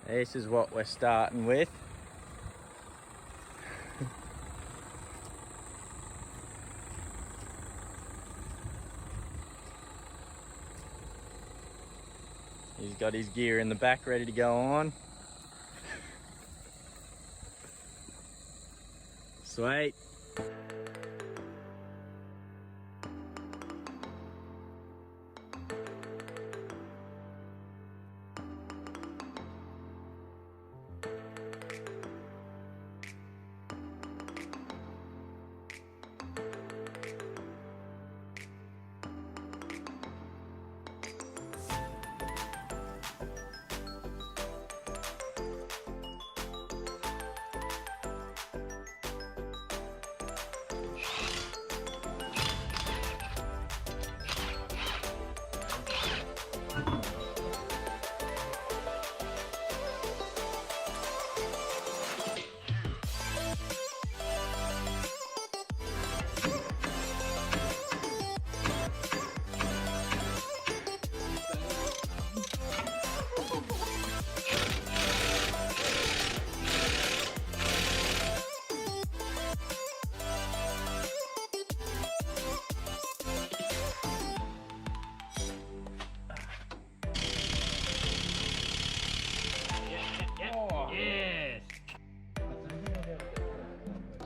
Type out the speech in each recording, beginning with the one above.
This is what we're starting with. He's got his gear in the back ready to go on. Sweet.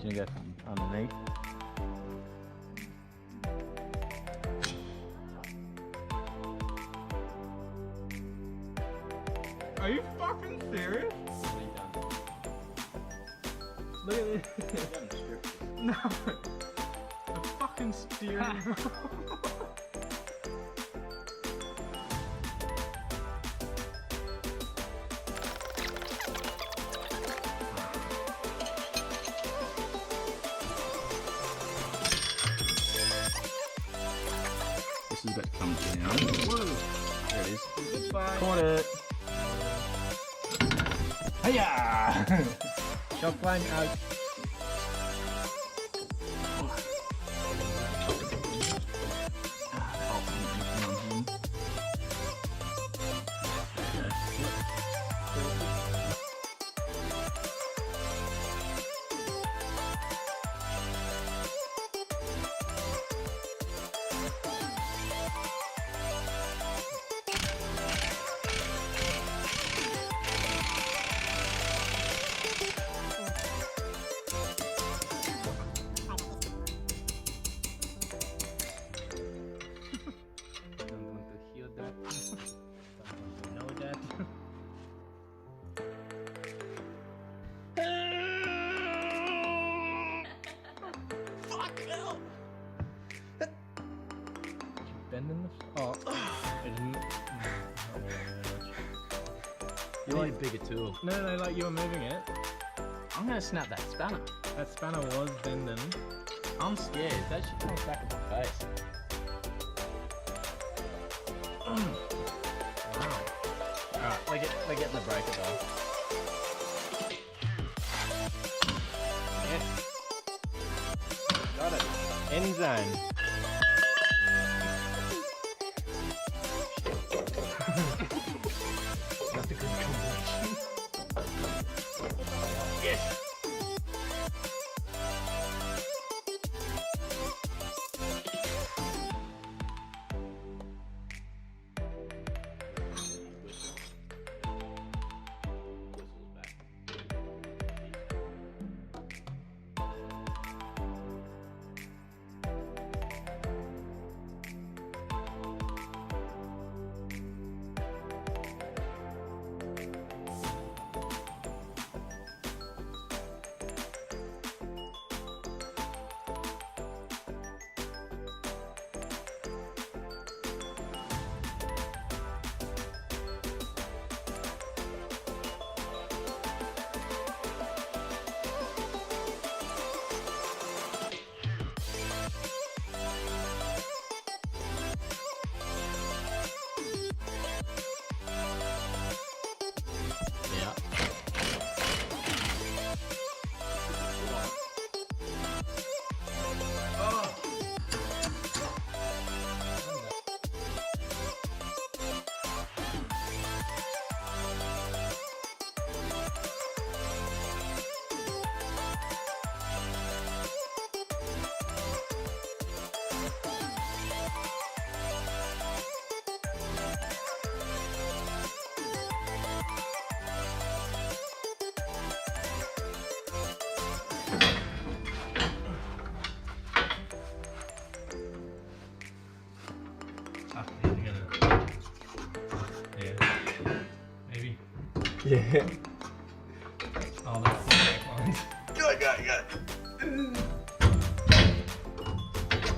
You go underneath. Are you fucking serious? Look at this. No. The fucking steering wheel. This is about to come down. Whoa! There it is. Goodbye. Caught it. Hiya! Shot flying out. Bending the oh, You need a bigger tool. no, like you were moving it. I'm gonna snap that spanner. That spanner was bending. I'm scared. That shit comes back in my face. Wow. Alright, we're getting the breaker though. Yes. Got it. End zone. That's a good combination. Yes. Yeah. Oh, that's the back lines. Go.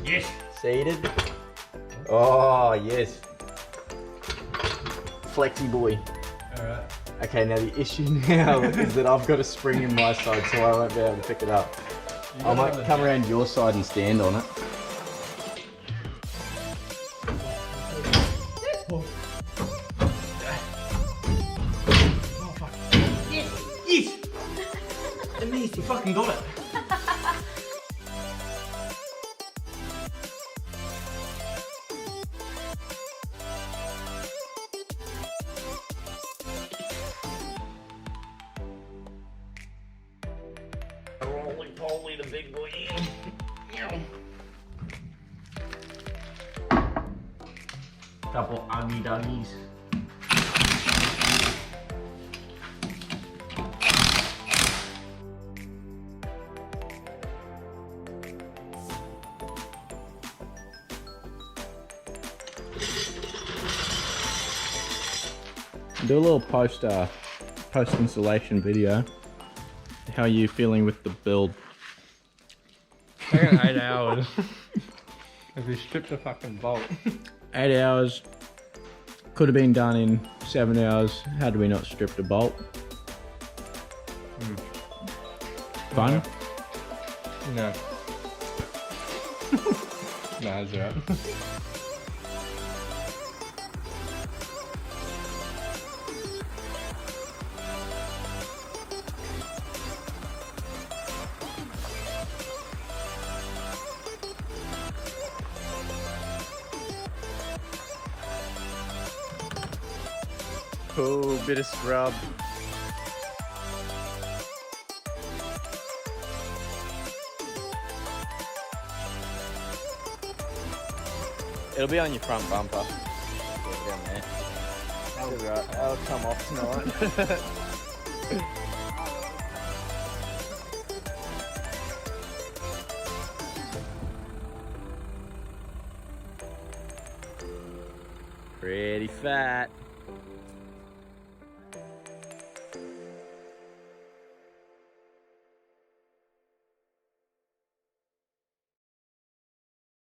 Yes. Seated. Oh, yes. Flexi boy. Alright. Okay, now the issue now is that I've got a spring in my side, so I won't be able to pick it up. I might come around your side and stand on it. Oh. Oh, fuck. Yes! Yes! Denise, you fucking got it! Roly-poly, the big boy. Couple ugly duggies. Do a little post installation video. How are you feeling with the build? Taking 8 hours. If we stripped the fucking bolt. 8 hours. Could have been done in 7 hours. How do we not strip the bolt? Fun? No. Nah, it's alright. Cool, bit of scrub. It'll be on your front bumper. Get it down there. That'll come off tonight. Pretty fat.